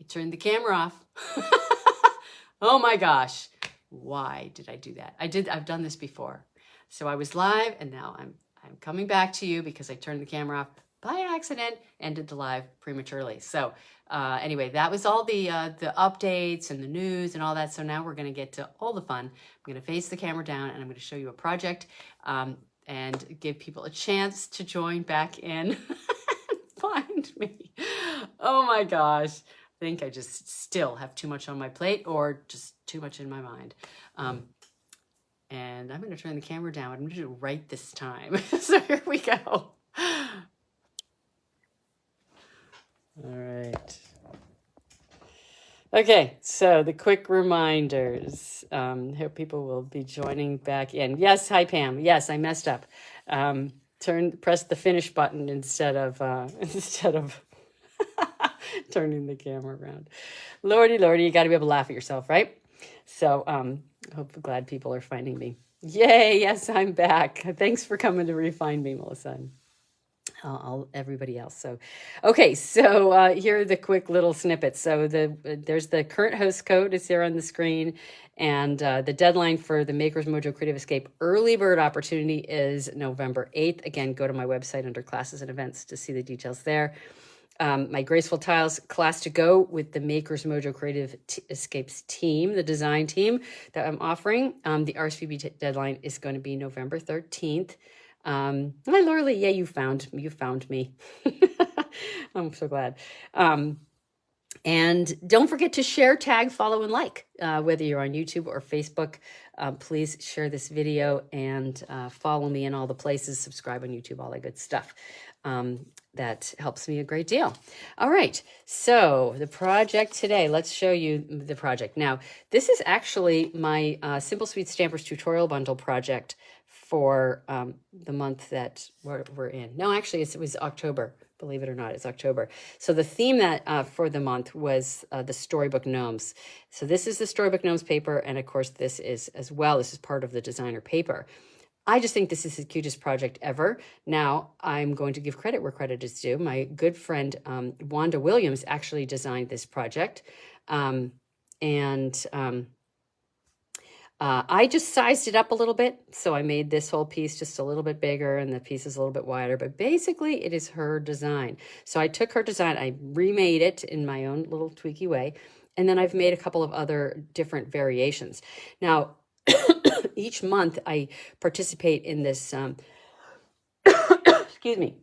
turned the camera off. Oh my gosh. Why did I do that? I've done this before. So I was live and now I'm coming back to you because I turned the camera off by accident, ended the live prematurely. So anyway, that was all the updates and the news and all that. So now we're going to get to all the fun. I'm going to face the camera down and I'm going to show you a project and give people a chance to join back in and find me. Oh my gosh. I think I just still have too much on my plate or just too much in my mind. And I'm going to turn the camera down. I'm going to do it right this time. So here we go. All right. Okay, so the quick reminders. Hope people will be joining back in. Yes, hi Pam. Yes, I messed up. Press the finish button instead of turning the camera around. Lordy, you got to be able to laugh at yourself, right? So, glad people are finding me. Yay! Yes, I'm back. Thanks for coming to re-find me, Melissa. And everybody else. So, okay. So here are the quick little snippets. So there's the current host code. It's there on the screen, and the deadline for the Makers Mojo Creative Escape early bird opportunity is November 8th. Again, go to my website under classes and events to see the details there. My Graceful Tiles class to go with the Makers Mojo Creative Escapes team, the design team that I'm offering. The RSVP deadline is going to be November 13th. Hi, Lorley. Yeah, you found me. I'm so glad. And don't forget to share, tag, follow, and like, whether you're on YouTube or Facebook. Please share this video and follow me in all the places, subscribe on YouTube, all that good stuff. That helps me a great deal. All right, so the project today, let's show you the project. Now, this is actually my Simple Sweet Stampers tutorial bundle project for the month that we're in. No, actually, it was October. Believe it or not, it's October. So the theme that for the month was the Storybook Gnomes. So this is the Storybook Gnomes paper, and of course, this is as well. This is part of the designer paper. I just think this is the cutest project ever. Now, I'm going to give credit where credit is due. My good friend Wanda Williams actually designed this project. I just sized it up a little bit. So I made this whole piece just a little bit bigger and the piece is a little bit wider. But basically, it is her design. So I took her design, I remade it in my own little tweaky way. And then I've made a couple of other different variations. Now, each month I participate in this, excuse me,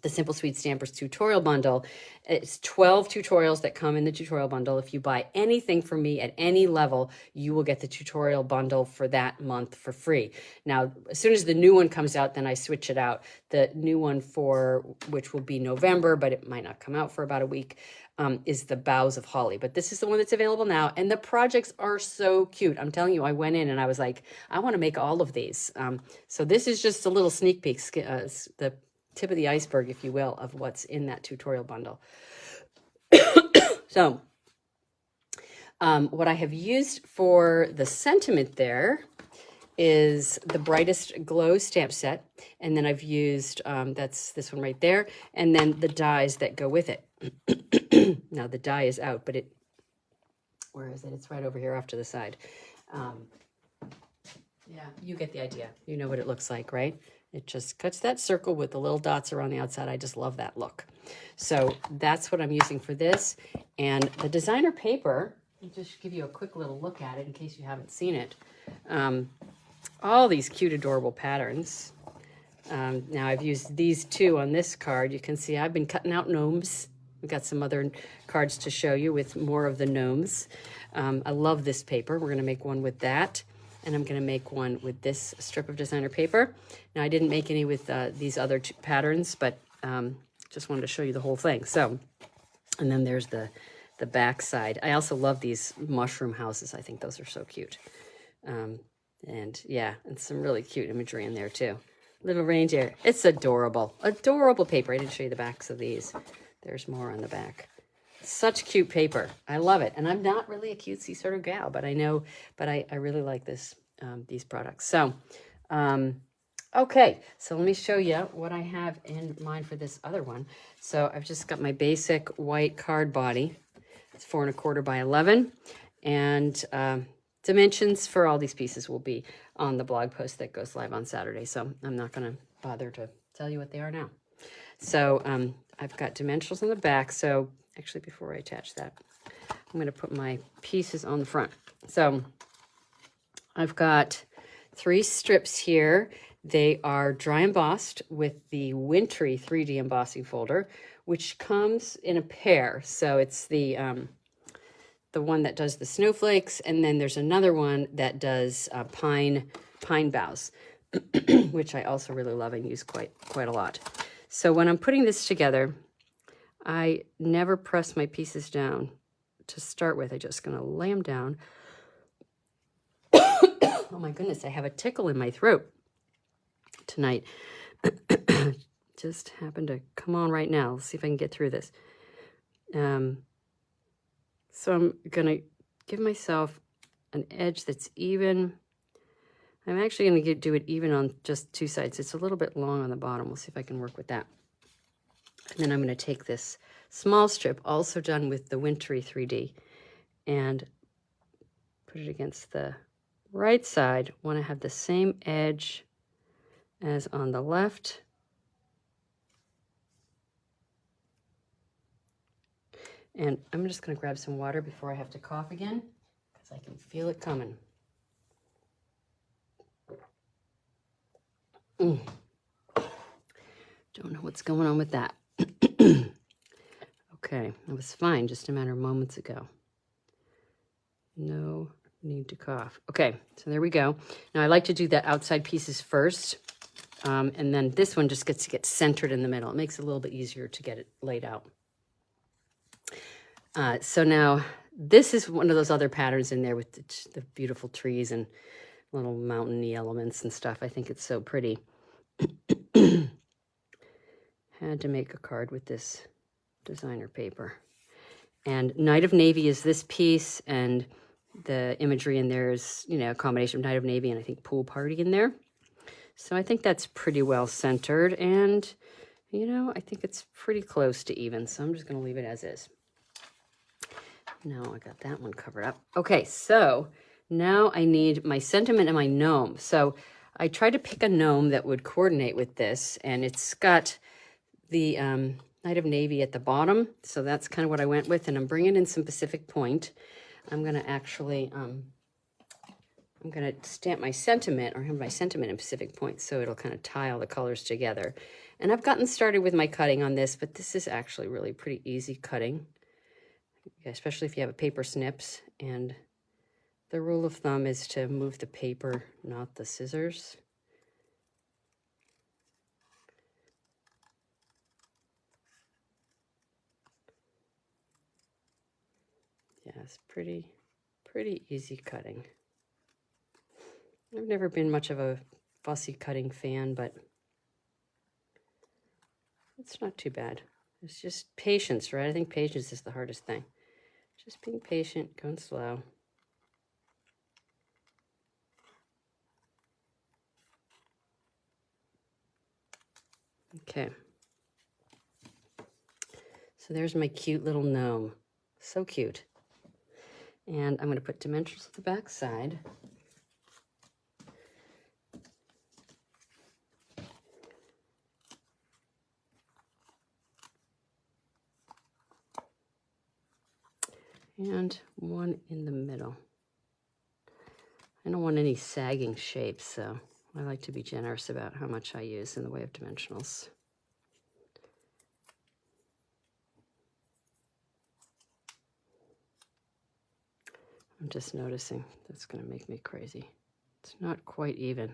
the Simple Sweet Stampers tutorial bundle. It's 12 tutorials that come in the tutorial bundle. If you buy anything from me at any level, you will get the tutorial bundle for that month for free. Now, as soon as the new one comes out, then I switch it out. The new one for, which will be November, but it might not come out for about a week, is the Boughs of Holly. But this is the one that's available now, and the projects are so cute. I'm telling you, I went in and I was like, I want to make all of these. So this is just a little sneak peek, the tip of the iceberg, if you will, of what's in that tutorial bundle. So what I have used for the sentiment there is the Brightest Glow stamp set. And then I've used, that's this one right there. And then the dies that go with it. Now the die is out, but where is it? It's right over here off to the side. Yeah, you get the idea. You know what it looks like, right? It just cuts that circle with the little dots around the outside. I just love that look. So that's what I'm using for this. And the designer paper, I'll just give you a quick little look at it in case you haven't seen it. All these cute, adorable patterns. Now I've used these two on this card. You can see I've been cutting out gnomes. We've got some other cards to show you with more of the gnomes. I love this paper. We're going to make one with that. And I'm going to make one with this strip of designer paper. Now, I didn't make any with these other two patterns, but just wanted to show you the whole thing. So, and then there's the back side. I also love these mushroom houses. I think those are so cute. And yeah, and some really cute imagery in there too. Little reindeer. It's adorable. Adorable paper. I didn't show you the backs of these. There's more on the back. Such cute paper. I love it. And I'm not really a cutesy sort of gal, but I know, but I really like this, these products. So, okay. So let me show you what I have in mind for this other one. So I've just got my basic white card body. It's 4 1/4 by 11. And dimensions for all these pieces will be on the blog post that goes live on Saturday. So I'm not going to bother to tell you what they are now. So I've got dimensionals on the back. So actually, before I attach that, I'm going to put my pieces on the front. So I've got 3 strips here. They are dry embossed with the wintry 3D embossing folder, which comes in a pair. So it's the one that does the snowflakes, and then there's another one that does pine boughs, which I also really love and use quite a lot. So when I'm putting this together, I never press my pieces down to start with. I'm just going to lay them down. Oh my goodness, I have a tickle in my throat tonight. Just happened to come on right now. Let's see if I can get through this. So I'm going to give myself an edge that's even. I'm actually going to do it even on just 2 sides. It's a little bit long on the bottom. We'll see if I can work with that. And then I'm going to take this small strip, also done with the wintry 3D, and put it against the right side. Want to have the same edge as on the left. And I'm just going to grab some water before I have to cough again, because I can feel it coming. Don't know what's going on with that. Okay, it was fine just a matter of moments ago. No need to cough. Okay, so there we go. Now I like to do the outside pieces first, and then this one just gets to get centered in the middle. It makes it a little bit easier to get it laid out. So now this is one of those other patterns in there with the beautiful trees and little mountainy elements and stuff. I think it's so pretty. Had to make a card with this designer paper. And Night of Navy is this piece, and the imagery in there is, you know, a combination of Night of Navy and I think Pool Party in there. So I think that's pretty well centered, and, you know, I think it's pretty close to even. So I'm just going to leave it as is. Now I got that one covered up. Okay, so now I need my sentiment and my gnome. So I tried to pick a gnome that would coordinate with this, and it's got the Night of Navy at the bottom. So that's kind of what I went with, and I'm bringing in some Pacific Point. I'm going to actually, I'm going to stamp my sentiment, or have my sentiment in Pacific Point, so it'll kind of tie all the colors together. And I've gotten started with my cutting on this, but this is actually really pretty easy cutting, especially if you have a paper snips. And the rule of thumb is to move the paper, not the scissors. Yeah, it's pretty easy cutting. I've never been much of a fussy cutting fan, but it's not too bad. It's just patience, right? I think patience is the hardest thing. Just being patient, going slow. Okay. So there's my cute little gnome. So cute. And I'm going to put dimensionals at the back side. And one in the middle. I don't want any sagging shapes, so I like to be generous about how much I use in the way of dimensionals. I'm just noticing that's going to make me crazy. It's not quite even.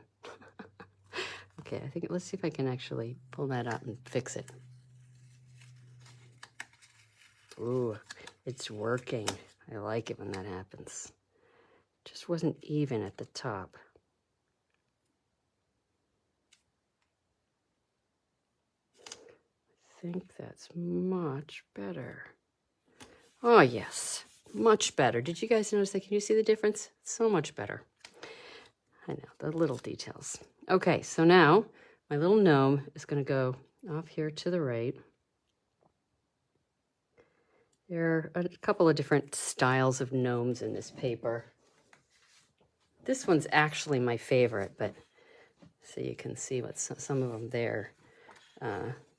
Okay, I think, let's see if I can actually pull that out and fix it. Ooh, it's working. I like it when that happens. Just wasn't even at the top. I think that's much better. Oh, yes, much better. Did you guys notice that? Can you see the difference? So much better. I know, the little details. Okay, so now my little gnome is going to go off here to the right. There are a couple of different styles of gnomes in this paper. This one's actually my favorite, but so you can see what some of them there.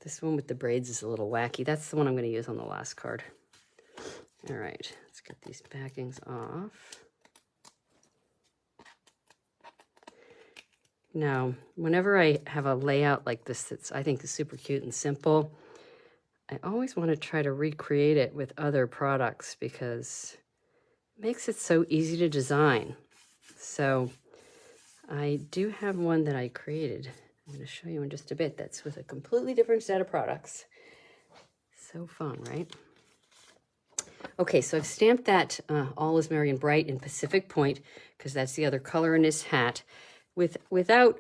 This one with the braids is a little wacky. That's the one I'm going to use on the last card. All right, let's get these backings off. Now, whenever I have a layout like this that's I think is super cute and simple, I always want to try to recreate it with other products because it makes it so easy to design. So I do have one that I created. I'm going to show you in just a bit. That's with a completely different set of products. So fun, right? Okay, so I've stamped that All is Merry and Bright in Pacific Point because that's the other color in his hat. Without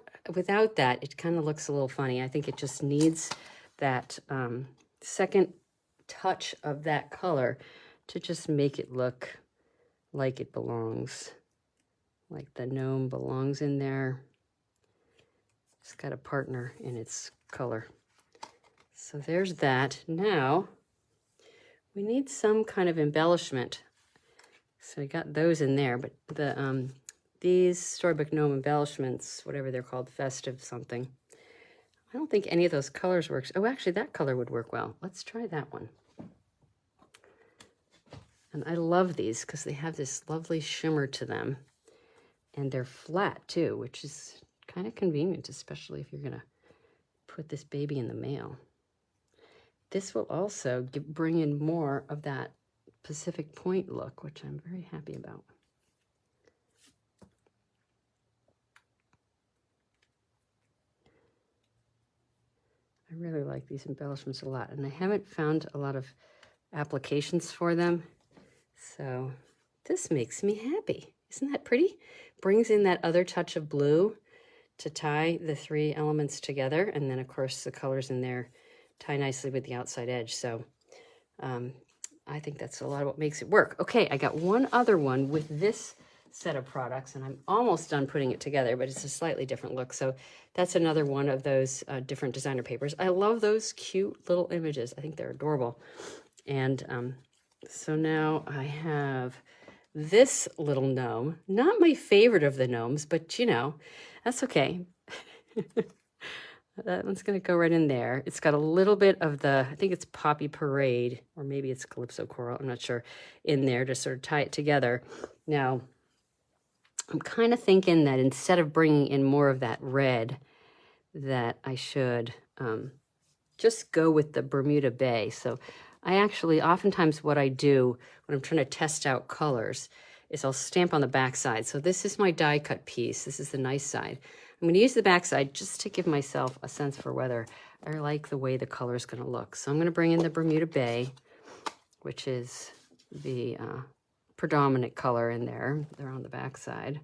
that, it kind of looks a little funny. I think it just needs that second touch of that color to just make it look like it belongs, like the gnome belongs in there. It's got a partner in its color. So there's that. Now we need some kind of embellishment. So I got those in there, but the these Storybook Gnome embellishments, whatever they're called, festive something, I don't think any of those colors works. Oh, actually, that color would work well. Let's try that one. And I love these because they have this lovely shimmer to them. And they're flat, too, which is kind of convenient, especially if you're going to put this baby in the mail. This will also bring in more of that Pacific Point look, which I'm very happy about. I really like these embellishments a lot, and I haven't found a lot of applications for them, so this makes me happy. Isn't that pretty? Brings in that other touch of blue to tie the three elements together, and then, of course, the colors in there tie nicely with the outside edge, so I think that's a lot of what makes it work. Okay, I got one other one with this set of products, and I'm almost done putting it together, but it's a slightly different look. So that's another one of those different designer papers. I love those cute little images. I think they're adorable. And so now I have this little gnome. Not my favorite of the gnomes, but you know, that's okay. That one's going to go right in there. It's got a little bit of the, I think it's Poppy Parade, or maybe it's Calypso Coral, I'm not sure, in there to sort of tie it together. Now, I'm kind of thinking that instead of bringing in more of that red, that I should just go with the Bermuda Bay. So I actually, oftentimes what I do when I'm trying to test out colors is I'll stamp on the back side. So this is my die cut piece. This is the nice side. I'm going to use the back side just to give myself a sense for whether I like the way the color is going to look. So I'm going to bring in the Bermuda Bay, which is the predominant color in there. They're on the back side.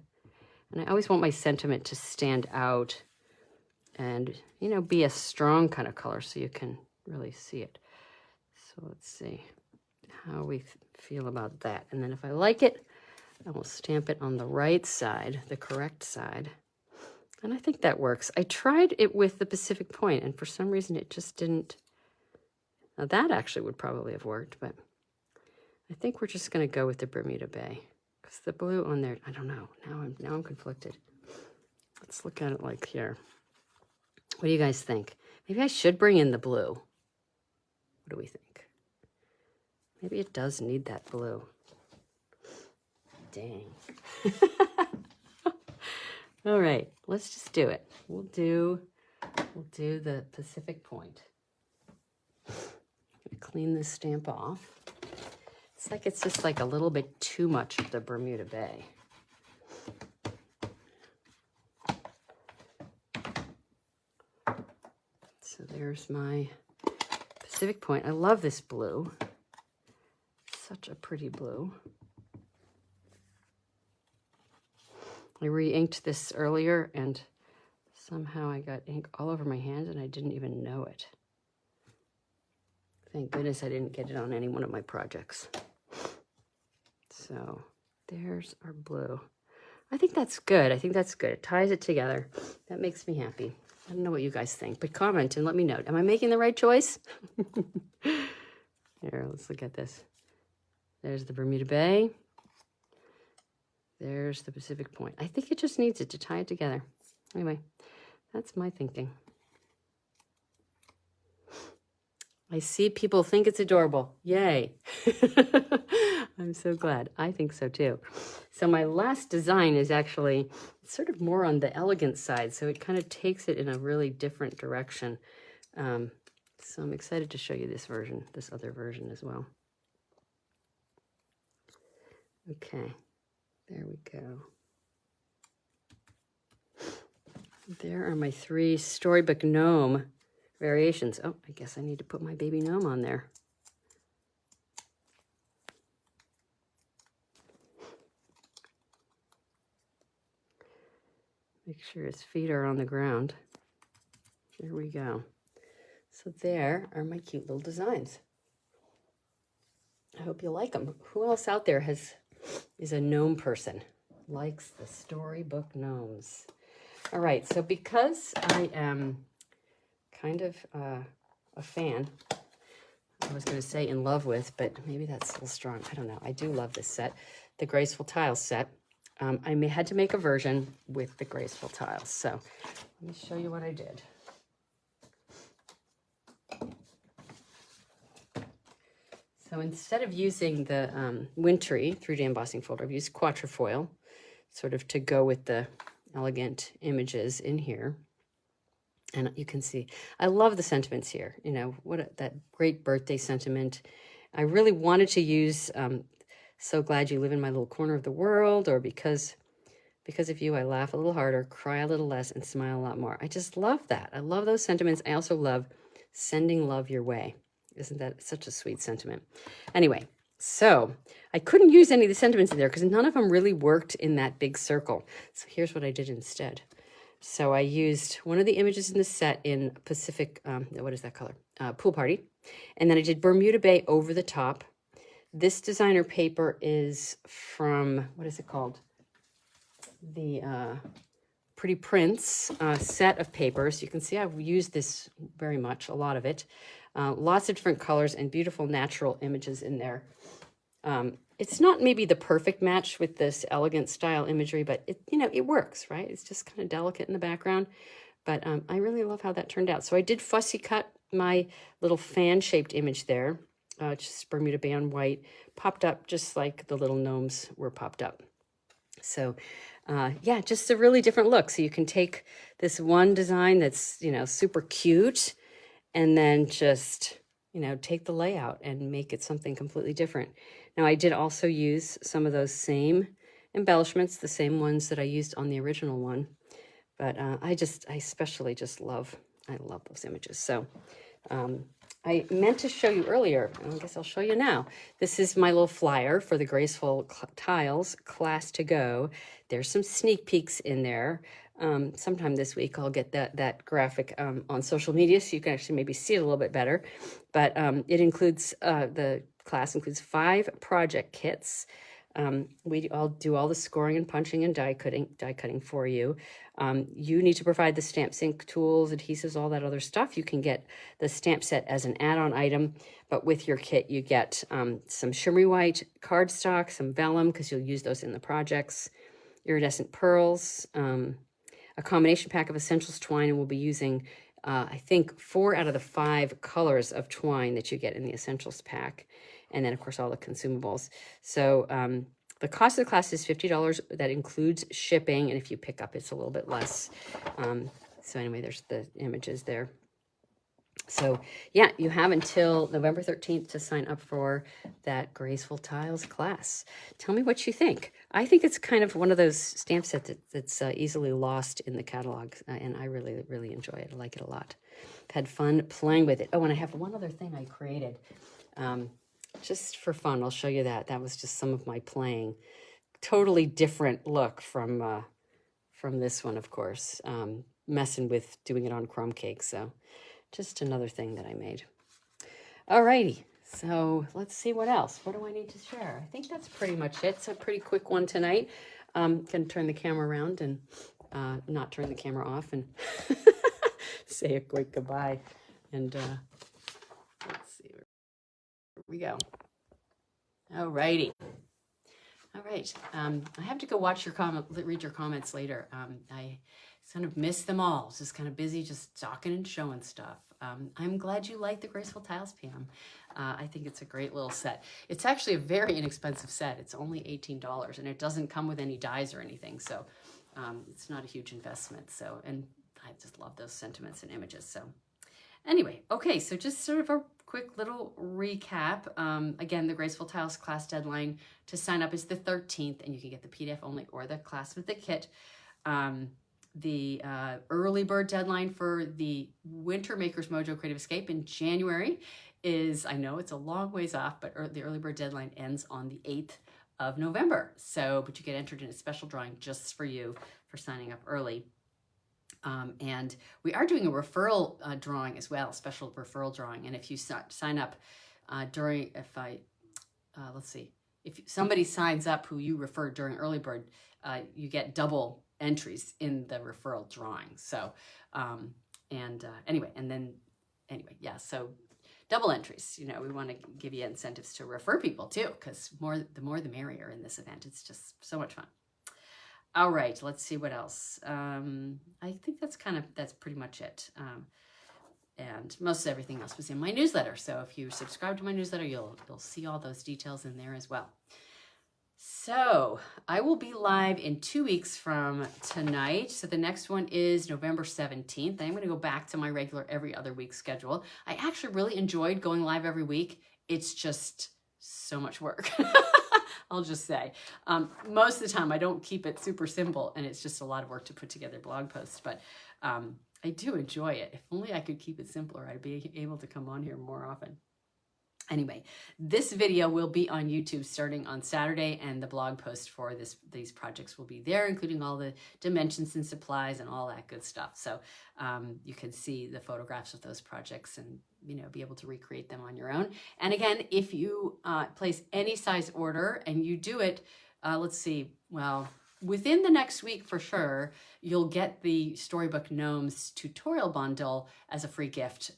And I always want my sentiment to stand out and, you know, be a strong kind of color so you can really see it. So let's see how we feel about that. And then if I like it, I will stamp it on the right side, the correct side. And I think that works. I tried it with the Pacific Point, and for some reason it just didn't. Now that actually would probably have worked, but I think we're just going to go with the Bermuda Bay because the blue on there, I don't know. Now I'm conflicted. Let's look at it like here. What do you guys think? Maybe I should bring in the blue. What do we think? Maybe it does need that blue. Dang. All right, let's just do it. We'll do the Pacific Point. I'm gonna clean this stamp off. It's like it's just like a little bit too much of the Bermuda Bay. So there's my Pacific Point. I love this blue. Such a pretty blue. I re-inked this earlier and somehow I got ink all over my hands and I didn't even know it. Thank goodness I didn't get it on any one of my projects. So there's our blue. I think that's good. I think that's good. It ties it together. That makes me happy. I don't know what you guys think, but comment and let me know. Am I making the right choice? Here, let's look at this. There's the Bermuda Bay. There's the Pacific Point. I think it just needs it to tie it together. Anyway, that's my thinking. I see people think it's adorable. Yay. I'm so glad. I think so too. So my last design is actually sort of more on the elegant side. So it kind of takes it in a really different direction. So I'm excited to show you this version, this other version as well. Okay, there we go. There are my 3 Storybook Gnome variations. Oh, I guess I need to put my baby gnome on there. Make sure his feet are on the ground. Here we go. So there are my cute little designs. I hope you like them. Who else out there is a gnome person? Likes the Storybook Gnomes. All right, so because I am kind of a fan, I was going to say in love with, but maybe that's a little strong. I don't know. I do love this set, the Graceful Tiles set. I had to make a version with the Graceful Tiles. So let me show you what I did. So instead of using the wintry 3D embossing folder, I've used quatrefoil sort of to go with the elegant images in here. And you can see, I love the sentiments here. You know, that great birthday sentiment. I really wanted to use So Glad You Live in My Little Corner of the World, or because of you, I laugh a little harder, cry a little less, and smile a lot more. I just love that. I love those sentiments. I also love sending love your way. Isn't that such a sweet sentiment? Anyway, so I couldn't use any of the sentiments in there because none of them really worked in that big circle. So here's what I did instead. So I used one of the images in the set in Pacific, what is that color? Pool Party. And then I did Bermuda Bay over the top. This designer paper is from, what is it called? The Pretty Prince set of papers. You can see I've used this very much, a lot of it. Lots of different colors and beautiful natural images in there. It's not maybe the perfect match with this elegant style imagery, but it works, right? It's just kind of delicate in the background. But I really love how that turned out. So I did fussy cut my little fan-shaped image there. Just Bermuda Bay on white, popped up just like the little gnomes were popped up. So yeah, just a really different look. So you can take this one design that's, super cute, and then just, take the layout and make it something completely different. Now, I did also use some of those same embellishments, the same ones that I used on the original one. But I especially just love those images. So I meant to show you earlier, and I guess I'll show you now. This is my little flyer for the Graceful Tiles Class to Go. There's some sneak peeks in there. Sometime this week I'll get that graphic on social media so you can actually maybe see it a little bit better. But it includes, the class includes 5 project kits. We all do all the scoring and punching and die cutting for you. You need to provide the stamp sync tools, adhesives, all that other stuff. You can get the stamp set as an add-on item, but with your kit you get some shimmery white cardstock, some vellum, because you'll use those in the projects, iridescent pearls, a combination pack of essentials twine, and we'll be using I think 4 out of the 5 colors of twine that you get in the essentials pack. And then, of course, all the consumables. So the cost of the class is $50. That includes shipping. And if you pick up, it's a little bit less. So anyway, there's the images there. So yeah, you have until November 13th to sign up for that Graceful Tiles class. Tell me what you think. I think it's kind of one of those stamp sets that's easily lost in the catalog. And I really, really enjoy it. I like it a lot. I've had fun playing with it. Oh, and I have one other thing I created. Just for fun, I'll show you that. That was just some of my playing. Totally different look from this one, of course. Messing with doing it on crumb cake. So just another thing that I made. Alrighty, so let's see what else. What do I need to share? I think that's pretty much it. It's a pretty quick one tonight. Can turn the camera around and not turn the camera off and say a quick goodbye. And let's see. Here we go. All righty. All right. I have to go watch your read your comments later. I kind of missed them all. Just kind of busy just talking and showing stuff. I'm glad you like the Graceful Tiles, Pam. I think it's a great little set. It's actually a very inexpensive set. It's only $18, and it doesn't come with any dies or anything. So it's not a huge investment. So, and I just love those sentiments and images. So anyway, okay, so just sort of a quick little recap. Again, the Graceful Tiles class deadline to sign up is the 13th, and you can get the PDF only or the class with the kit. The early bird deadline for the Winter Makers Mojo Creative Escape in January is, I know it's a long ways off, but the early bird deadline ends on the 8th of November. So, but you get entered in a special drawing just for you for signing up early. And we are doing a referral drawing as well, special referral drawing. And if you sign up let's see, if somebody signs up who you referred during early bird, you get double entries in the referral drawing. So, yeah, so double entries, you know, we want to give you incentives to refer people too, because the more the merrier in this event. It's just so much fun. All right, let's see what else. I think that's pretty much it. And most everything else was in my newsletter. So if you subscribe to my newsletter, you'll see all those details in there as well. So I will be live in 2 weeks from tonight. So the next one is November 17th. I'm going to go back to my regular every other week schedule. I actually really enjoyed going live every week. It's just so much work. I'll just say. Most of the time I don't keep it super simple, and it's just a lot of work to put together blog posts, but I do enjoy it. If only I could keep it simpler, I'd be able to come on here more often. Anyway, this video will be on YouTube starting on Saturday, and the blog post for these projects will be there, including all the dimensions and supplies and all that good stuff. So you can see the photographs of those projects and, you know, be able to recreate them on your own. And again, if you place any size order and you do it, let's see, well, within the next week for sure, you'll get the Storybook Gnomes tutorial bundle as a free gift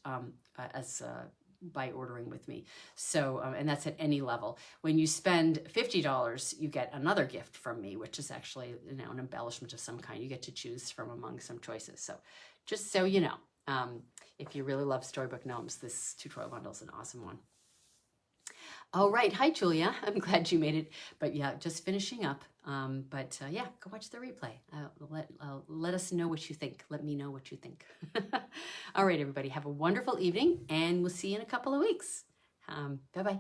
by ordering with me. So, and that's at any level. When you spend $50, you get another gift from me, which is actually, you know, an embellishment of some kind. You get to choose from among some choices. So just so you know, if you really love Storybook Gnomes, this tutorial bundle is an awesome one. All right. Hi, Julia. I'm glad you made it. But yeah, just finishing up. Yeah, go watch the replay. Let us know what you think. Let me know what you think. All right, everybody. Have a wonderful evening, and we'll see you in a couple of weeks. Bye-bye.